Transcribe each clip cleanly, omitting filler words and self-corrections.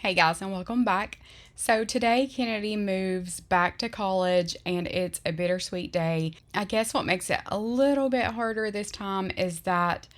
Hey guys, and welcome back. So today Kennedy moves back to college and it's a bittersweet day. I guess what makes it a little bit harder this time is that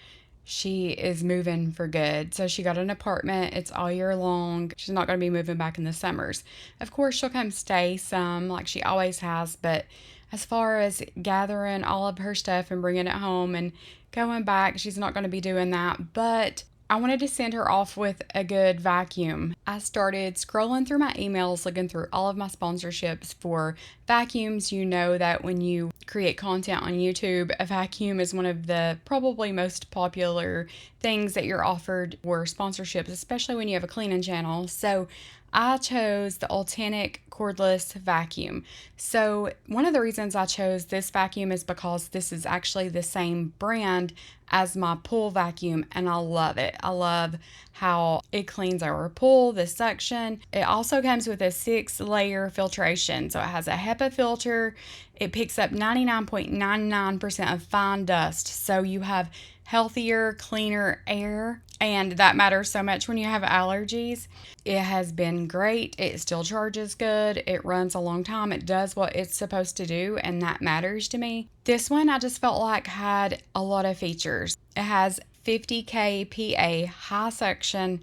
she is moving for good. So she got an apartment. It's all year long. She's not going to be moving back in the summers. Of course, she'll come stay some like she always has, but as far as gathering all of her stuff and bringing it home and going back, she's not going to be doing that. But I wanted to send her off with a good vacuum. I started scrolling through my emails, looking through all of my sponsorships for vacuums. You know that when you create content on YouTube, a vacuum is one of the probably most popular things that you're offered for sponsorships, especially when you have a cleaning channel. So I chose the Ultenic cordless vacuum. So one of the reasons I chose this vacuum is because this is actually the same brand as my pool vacuum, and I love it. I love how it cleans our pool, the suction. It also comes with a 6-layer filtration. So it has a HEPA filter. It picks up 99.99% of fine dust. So you have healthier, cleaner air, and that matters so much when you have allergies. It has been great. It still charges good. It runs a long time. It does what it's supposed to do, and that matters to me. This one I just felt like had a lot of features. It has 50 kPa high suction,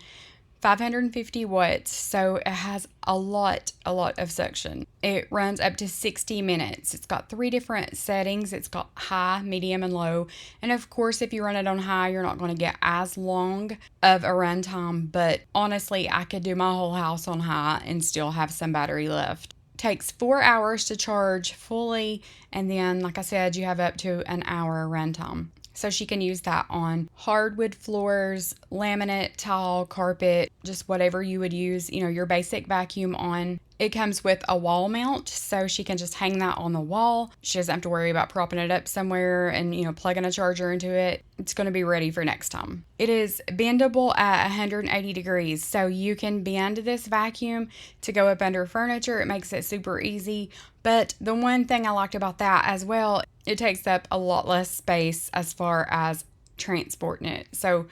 550 watts, so it has a lot of suction. It runs up to 60 minutes. It's got 3 different settings. It's got high, medium, and low. And of course, if you run it on high, you're not going to get as long of a run time. But honestly, I could do my whole house on high and still have some battery left. Takes 4 hours to charge fully, and then, like I said, you have up to an hour runtime. So she can use that on hardwood floors, laminate, tile, carpet, just whatever you would use, your basic vacuum on. It comes with a wall mount, so she can just hang that on the wall. She doesn't have to worry about propping it up somewhere and, plugging a charger into it. It's going to be ready for next time. It is bendable at 180 degrees, so you can bend this vacuum to go up under furniture. It makes it super easy. But the one thing I liked about that as well, it takes up a lot less space as far as transporting it. So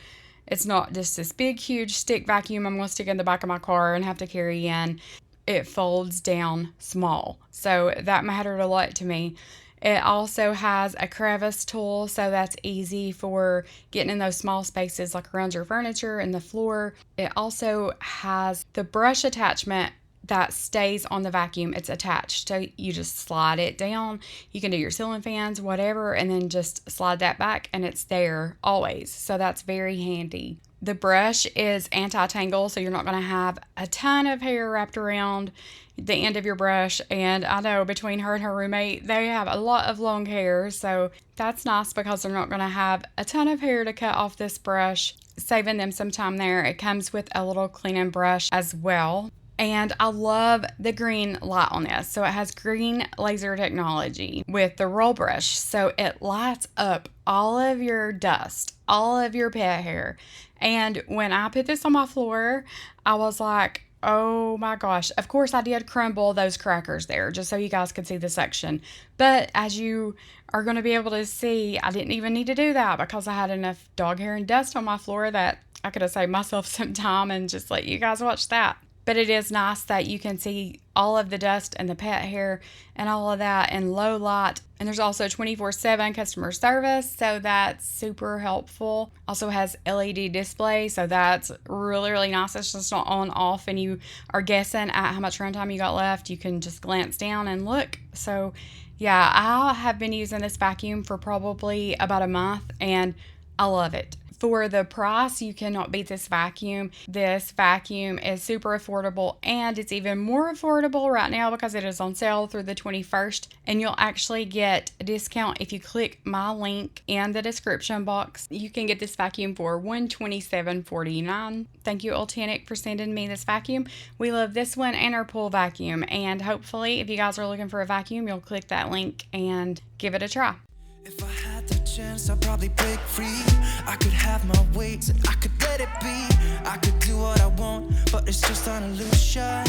it's not just this big, huge stick vacuum I'm going to stick in the back of my car and have to carry in. It folds down small. So that mattered a lot to me. It also has a crevice tool, so that's easy for getting in those small spaces like around your furniture and the floor. It also has the brush attachment that stays on the vacuum. It's attached, so you just slide it down. You can do your ceiling fans, whatever, and then just slide that back and it's there always. So that's very handy. The brush is anti-tangle, so you're not going to have a ton of hair wrapped around the end of your brush. And I know between her and her roommate, they have a lot of long hair, so that's nice because they're not going to have a ton of hair to cut off this brush, saving them some time there. It comes with a little cleaning brush as well. And I love the green light on this. So it has green laser technology with the roll brush. So it lights up all of your dust, all of your pet hair. And when I put this on my floor, I was like, oh my gosh. Of course, I did crumble those crackers there just so you guys could see the suction. But as you are going to be able to see, I didn't even need to do that because I had enough dog hair and dust on my floor that I could have saved myself some time and just let you guys watch that. But it is nice that you can see all of the dust and the pet hair and all of that in low light. And there's also 24/7 customer service, so that's super helpful. Also has LED display, so that's really nice. It's just not on off and you are guessing at how much runtime you got left. You can just glance down and look. So yeah, I have been using this vacuum for probably about a month and I love it. For the price, you cannot beat this vacuum. This vacuum is super affordable, and it's even more affordable right now because it is on sale through the 21st. And you'll actually get a discount if you click my link in the description box. You can get this vacuum for $127.49. Thank you, Ultenic, for sending me this vacuum. We love this one and our pool vacuum. And hopefully, if you guys are looking for a vacuum, you'll click that link and give it a try. If I had the chance, I'd probably break free. I could have my way, and I could let it be. I could do what I want, but it's just an illusion.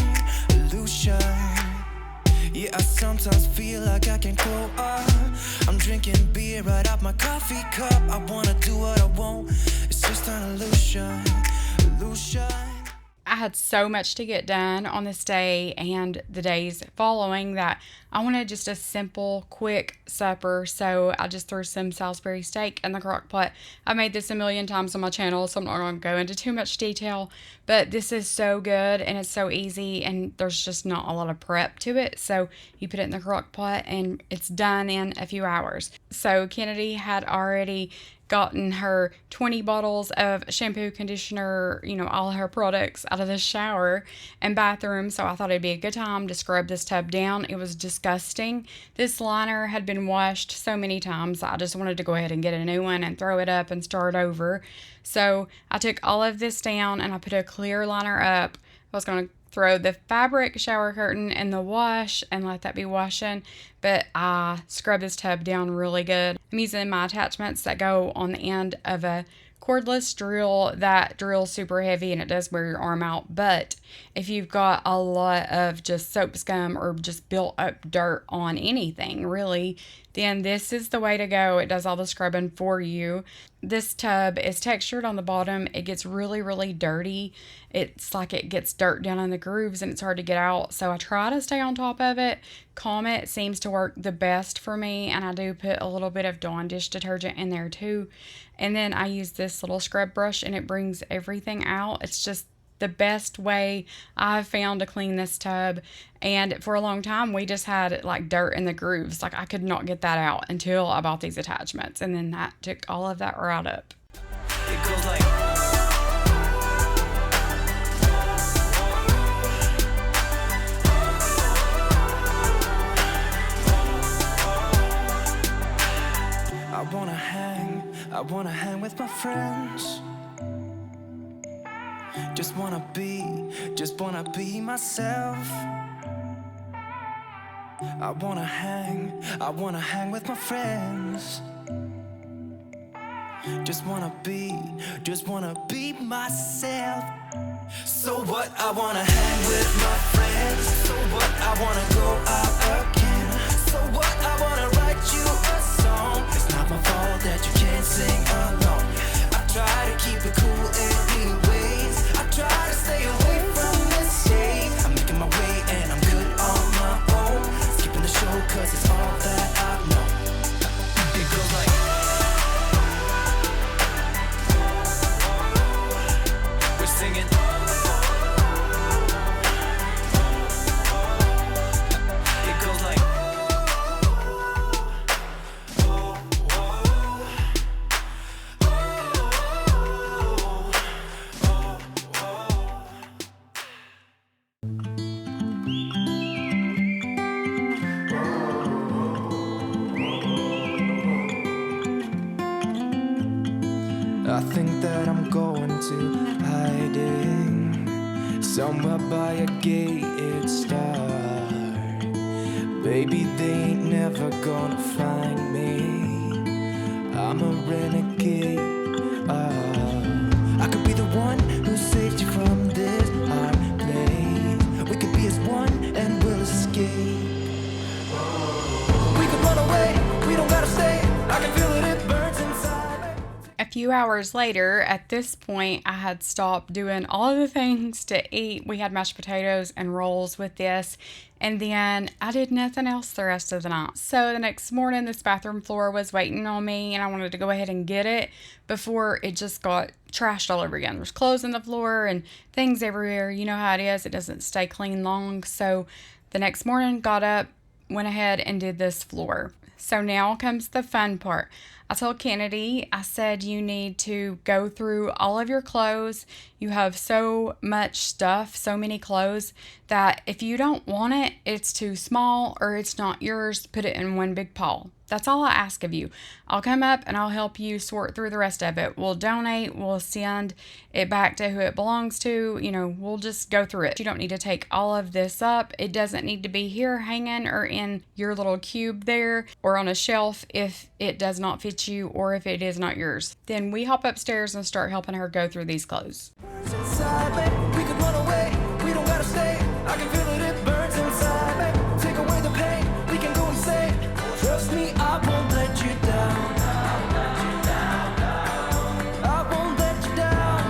Yeah, I sometimes feel like I can grow up. I'm drinking beer right out my coffee cup. I wanna do what I want. It's just an illusion. I had so much to get done on this day and the days following that I wanted just a simple, quick supper. So I just threw some Salisbury steak in the crock pot. I made this a million times on my channel, so I'm not going to go into too much detail. But this is so good and it's so easy, and there's just not a lot of prep to it. So you put it in the crock pot and it's done in a few hours. So Kennedy had already gotten her 20 bottles of shampoo, conditioner, all her products out of the shower and bathroom. So I thought it'd be a good time to scrub this tub down. It was disgusting. This liner had been washed so many times. I just wanted to go ahead and get a new one and throw it up and start over. So I took all of this down and I put a clear liner up. I was going to throw the fabric shower curtain in the wash and let that be washing, but I scrub this tub down really good. I'm using my attachments that go on the end of a cordless drill. That drill's super heavy and it does wear your arm out, but if you've got a lot of just soap scum or just built up dirt on anything really, then this is the way to go. It does all the scrubbing for you. This tub is textured on the bottom. It gets really, really dirty. It's like it gets dirt down in the grooves and it's hard to get out. So I try to stay on top of it. Comet seems to work the best for me, and I do put a little bit of Dawn dish detergent in there too. And then I use this little scrub brush and it brings everything out. It's just the best way I've found to clean this tub. And for a long time we just had like dirt in the grooves. Like I could not get that out until I bought these attachments, and then that took all of that right up. It goes like I wanna hang with my friends. Just wanna be myself. I wanna hang with my friends. Just wanna be myself. So what? I wanna hang with my friends. So what? I wanna go out again. So what? I wanna write you a song. It's not my fault that you can't sing along. I try to keep it cool anyways. I try to stay away from this shade. I'm making my way and I'm good on my own. Skipping the show cause it's all that I know. It goes like we're singing. It goes like I think that I'm going to hiding somewhere by a gated star. Baby, they ain't never gonna find me. I'm a renegade. I could be the one who saved you from this hard place. We could be as one and we'll escape. We could run away, we don't gotta stay. I can feel it, it burns inside. A few hours later, at this point, I had stopped doing all of the things to eat. We had mashed potatoes and rolls with this, and then I did nothing else the rest of the night. So the next morning, this bathroom floor was waiting on me, and I wanted to go ahead and get it before it just got trashed all over again. There's clothes on the floor and things everywhere. You know how it is. It doesn't stay clean long. So the next morning, got up, went ahead and did this floor. So now comes the fun part. I told Kennedy, I said, you need to go through all of your clothes. You have so much stuff, so many clothes, that if you don't want it, it's too small or it's not yours, put it in one big pile. That's all I ask of you. I'll come up and I'll help you sort through the rest of it. We'll donate, we'll send it back to who it belongs to. We'll just go through it. You don't need to take all of this up. It doesn't need to be here hanging or in your little cube there or on a shelf if it does not fit you or if it is not yours. Then we hop upstairs and start helping her go through these clothes. Inside, babe, we could run away, we don't gotta stay. I can feel it, it burns inside, babe. Take away the pain, we can go insane. Trust me, I won't let you down. I won't let you down.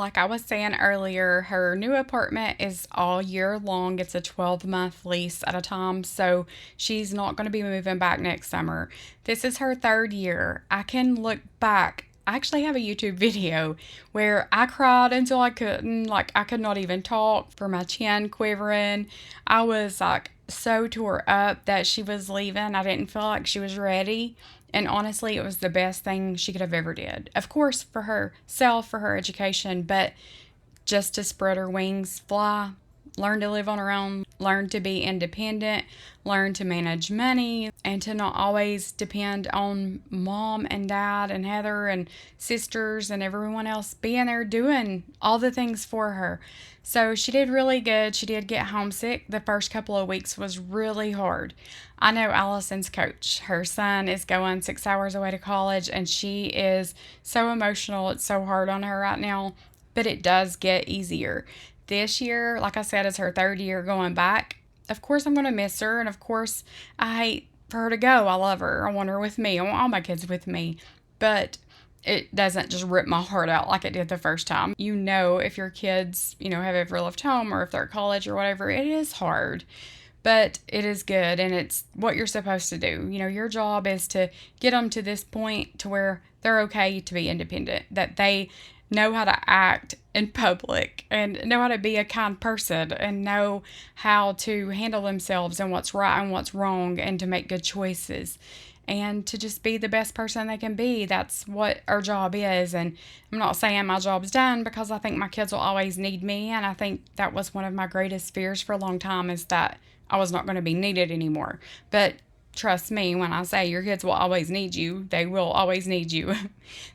like I was saying earlier, her new apartment is all year long. It's a 12-month lease at a time, so she's not going to be moving back next summer. This is her third year. I can look back. I actually have a YouTube video where I cried until I couldn't, like I could not even talk, for my chin quivering. I was like so tore up that she was leaving. I didn't feel like she was ready. And honestly, it was the best thing she could have ever did. Of course, for herself, for her education, but just to spread her wings, fly, learn to live on her own, learn to be independent, learn to manage money, and to not always depend on mom and dad and Heather and sisters and everyone else being there doing all the things for her. So she did really good. She did get homesick. The first couple of weeks was really hard. I know Allison's coach. Her son is going 6 hours away to college, and she is so emotional. It's so hard on her right now, but it does get easier. This year, like I said, is her third year going back. Of course, I'm going to miss her, and of course, I hate for her to go. I love her. I want her with me. I want all my kids with me. But it doesn't just rip my heart out like it did the first time. You know, if your kids, have ever left home or if they're at college or whatever, it is hard. But it is good, and it's what you're supposed to do. Your job is to get them to this point to where they're okay to be independent, that they know how to act in public and know how to be a kind person and know how to handle themselves and what's right and what's wrong and to make good choices and to just be the best person they can be. That's what our job is. And I'm not saying my job's done, because I think my kids will always need me. And I think that was one of my greatest fears for a long time, is that I was not going to be needed anymore. But trust me when I say your kids will always need you. They will always need you.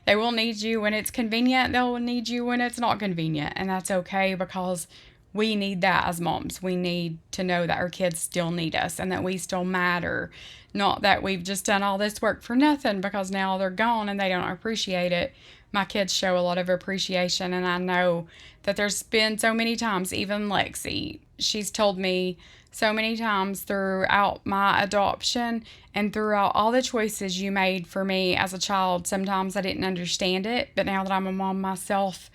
They will need you when it's convenient. They'll need you when it's not convenient. And that's okay, because we need that as moms. We need to know that our kids still need us and that we still matter. Not that we've just done all this work for nothing because now they're gone and they don't appreciate it. My kids show a lot of appreciation, and I know that there's been so many times, even Lexi, she's told me so many times throughout my adoption and throughout all the choices you made for me as a child. Sometimes I didn't understand it, but now that I'm a mom myself,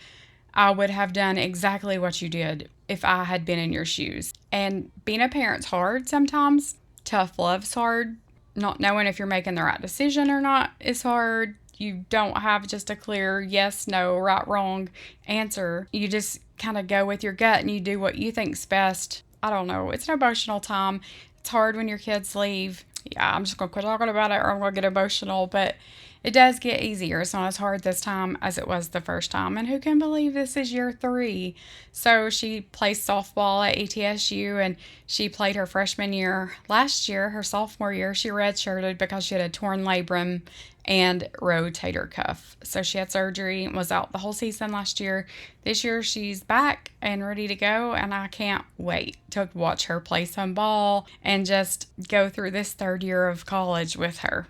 I would have done exactly what you did if I had been in your shoes. And being a parent's hard sometimes. Tough love's hard. Not knowing if you're making the right decision or not is hard. You don't have just a clear yes, no, right, wrong answer. You just kind of go with your gut and you do what you think's best. I don't know. It's an emotional time. It's hard when your kids leave. Yeah, I'm just going to quit talking about it or I'm going to get emotional, but it does get easier. It's not as hard this time as it was the first time. And who can believe this is year 3? So she plays softball at ETSU, and she played her freshman year. Last year, her sophomore year, she redshirted because she had a torn labrum and rotator cuff. So she had surgery and was out the whole season last year. This year, she's back and ready to go, and I can't wait to watch her play some ball and just go through this third year of college with her.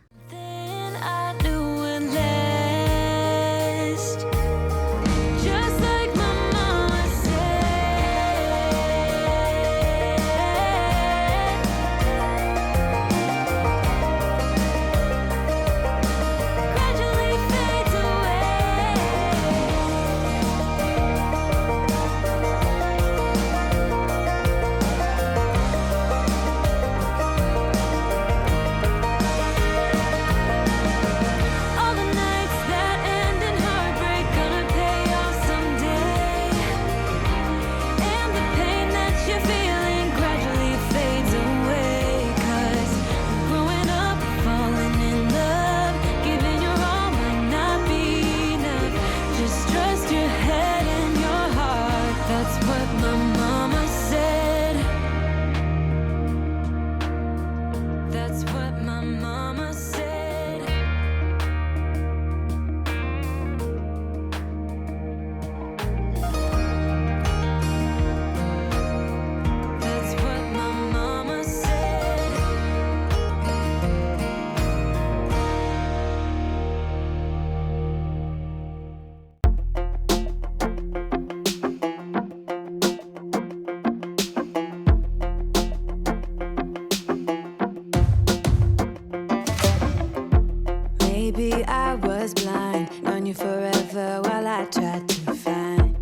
Maybe I was blind, known you forever while I tried to find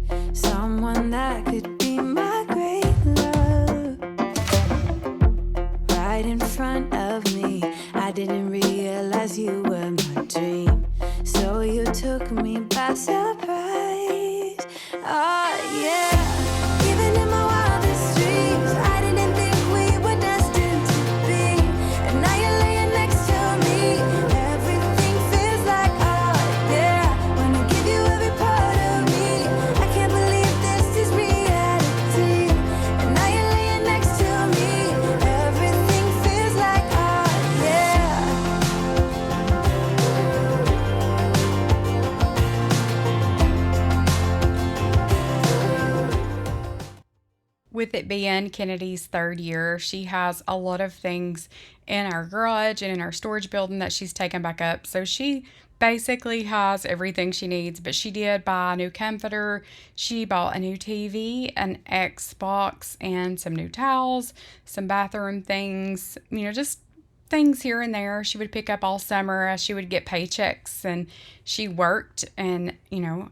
by surprise. Oh yeah, even in my wildest dreams, I didn't think we were destined to be. And now you're laying next to me. Everything feels like oh yeah. When I give you every part of me, I can't believe this is reality. And now you're laying next to me. Everything feels like oh yeah. With it being Kennedy's 3rd year, she has a lot of things in our garage and in our storage building that she's taken back up. So she basically has everything she needs, but she did buy a new comforter. She bought a new TV, an Xbox, and some new towels, some bathroom things, just things here and there she would pick up all summer as she would get paychecks, and she worked and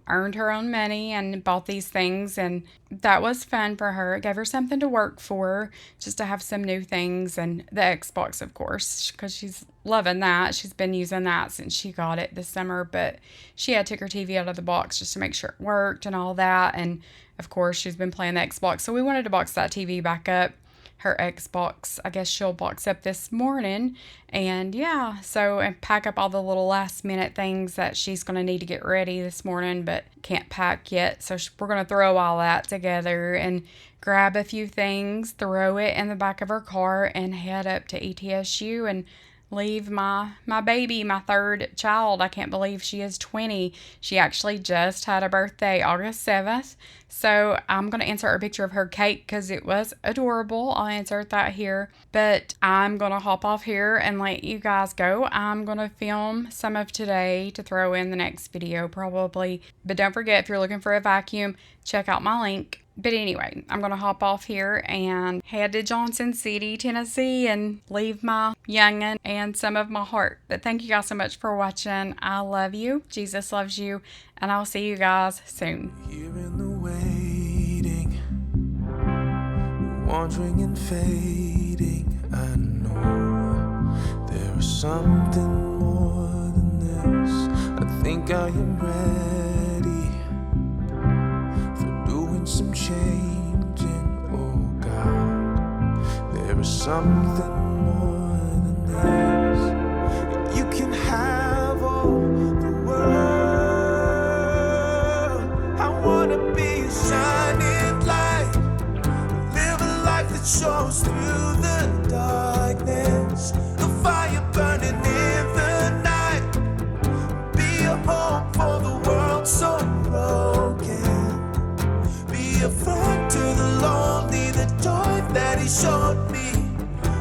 earned her own money and bought these things, and that was fun for her. It gave her something to work for, just to have some new things. And the Xbox, of course, because she's loving that. She's been using that since she got it this summer, but she had took her TV out of the box just to make sure it worked and all that. And of course she's been playing the Xbox, so we wanted to box that TV back up. Her Xbox, I guess she'll box up this morning. And yeah, and pack up all the little last minute things that she's going to need to get ready this morning, but can't pack yet. So we're going to throw all that together and grab a few things, throw it in the back of her car, and head up to ETSU and leave my baby, my 3rd child. I can't believe she is 20. She actually just had a birthday August 7th. So I'm going to insert a picture of her cake because it was adorable. I'll insert that here. But I'm going to hop off here and let you guys go. I'm going to film some of today to throw in the next video probably. But don't forget, if you're looking for a vacuum, check out my link. But anyway, I'm going to hop off here and head to Johnson City, Tennessee, and leave my youngin' and some of my heart. But thank you guys so much for watching. I love you. Jesus loves you. And I'll see you guys soon. Here in the waiting, wandering and fading, I know there is something more than this. I think I am ready for doing some changing. Oh God, there is something more than this. You can have all the world. I wanna be a shining light, live a life that shows through the darkness, a fire burning in the night, be a home for the world so broken, be a friend to the lonely, the joy that he showed me,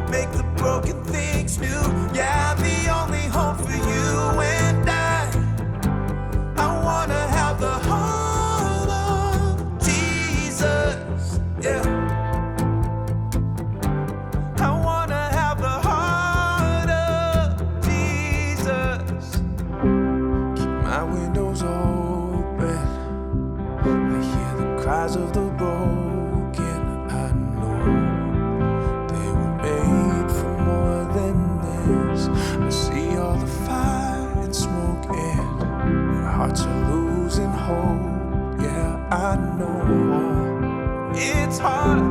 make the broken things new. Yeah, I'm the only hope for you and I wanna have the heart of Jesus. Yeah, I wanna have the heart of Jesus. Keep my windows open, I hear the cries of the broken. I know they were made for more than this. I see all the fire and smoke and their hearts are losing hope. Yeah, I know it's hard